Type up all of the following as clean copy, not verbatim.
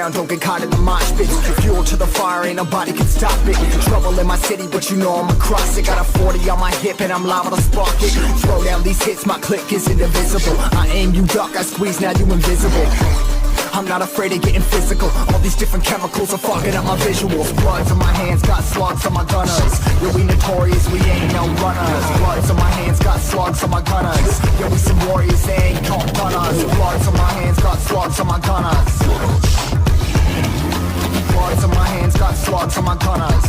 ground, don't get caught in the mosh pit. Fuel to the fire, ain't nobody can stop it. Trouble in my city, but you know I'm across it. Got a 40 on my hip and I'm liable to spark it. Throw down these hits, my click is indivisible. I aim, you duck, I squeeze, now you invisible. I'm not afraid of getting physical. All these different chemicals are fogging up my visuals. Bloods on my hands, got slugs on my gunners. Yo, we notorious, we ain't no runners. Bloods on my hands, got slugs on my gunners. Yo, we some warriors, they ain't called gunners. Bloods on my hands, got slugs on my gunners. Bloods on my hands, got slugs on my gunners.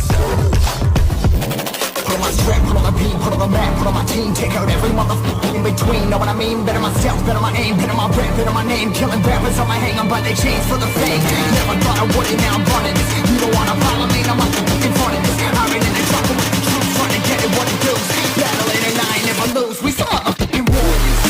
Put on my strap, put on the beam, put on the map, put on my team. Take out every motherfucker in between. Know what I mean? Better myself, better my aim, better my rap, better my name. Killing rappers on my hang on by their chains for the fame. Never thought I would it, now I'm running this. You don't wanna follow me, I'm in front of this. I ran in the truck with the troops, trying to get it what it does. Battle it and I ain't never lose. We some motherfucking warriors.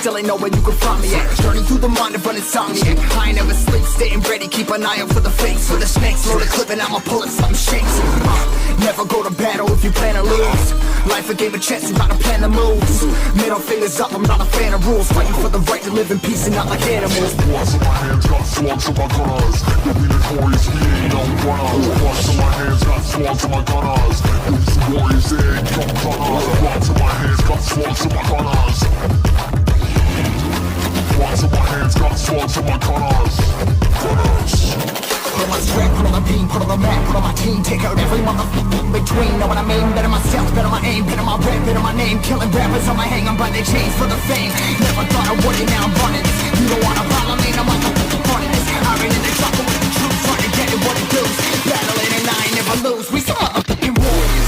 Still ain't know where you can find me at. Journey through the mind of an insomniac. I ain't never sleep, staying ready, keep an eye out for the fakes. For the snakes, load a clip and I'ma pull it, something shakes. Never go to battle if you plan to lose. Life a game of chess, you gotta plan the moves. Middle fingers up, I'm not a fan of rules. Fighting for the right to live in peace and not like animals. Bloods in my hands, got slugs in my gunners. Yo, we notorious, we ain't no runners. Bloods in my hands, got slugs in my gunners. Yo, we some warriors, they ain't no gunners. Bloods in my hands, got slugs in my gunners. Bloods in my hands, got slugs in my gunners. Put on my strap, put on the beam, put on the map, put on my team. Take out every motherfucker in between. Know what I mean? Better myself, better my aim, better my rap, better my name. Killing rappers on my hang on by their chains for the fame. Never thought I would it, now I'm running this. You don't wanna follow me, I'm motherfucking running this. I ran in the truck with the troops, trying to get it what it does. Battle it and I ain't never lose. We some motherfucking warriors.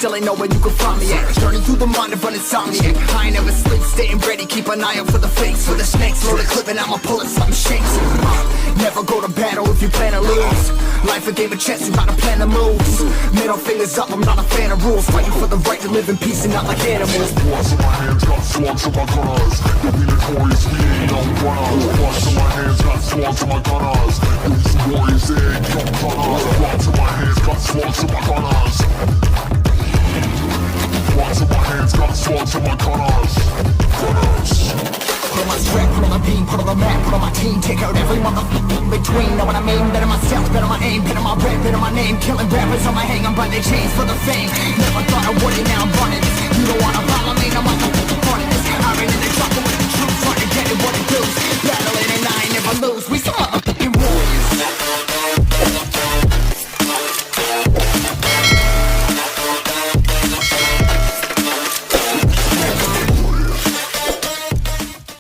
Still ain't know where you can find me at. Journey through the mind of an insomniac. I ain't never sleep, staying ready, keep an eye out for the fakes. For the snakes, load a clip and I'ma pull it, something shakes. Never go to battle if you plan to lose. Life a game of chess, you gotta plan the moves. Middle fingers up, I'm not a fan of rules. Fighting for the right to live in peace and not like animals. Bloods in my hands, got slugs in my gunners. Yo, we notorious, we ain't no runners. Bloods in my hands, got slugs in my gunners. Yo, we some warriors, they ain't no gunners. Bloods in my hands, got slugs in my gunners. Bloods in my hands, got slugs in my gunners. Put on my strap, put on the beam, put on the map, put on my team. Take out every motherfucker in between. Know what I mean? Better myself, better my aim, better my rap, better my name. Killing rappers on my hang on by their chains for the fame. Never thought I would it, now I'm running this. You don't wanna follow me, no motherfucker.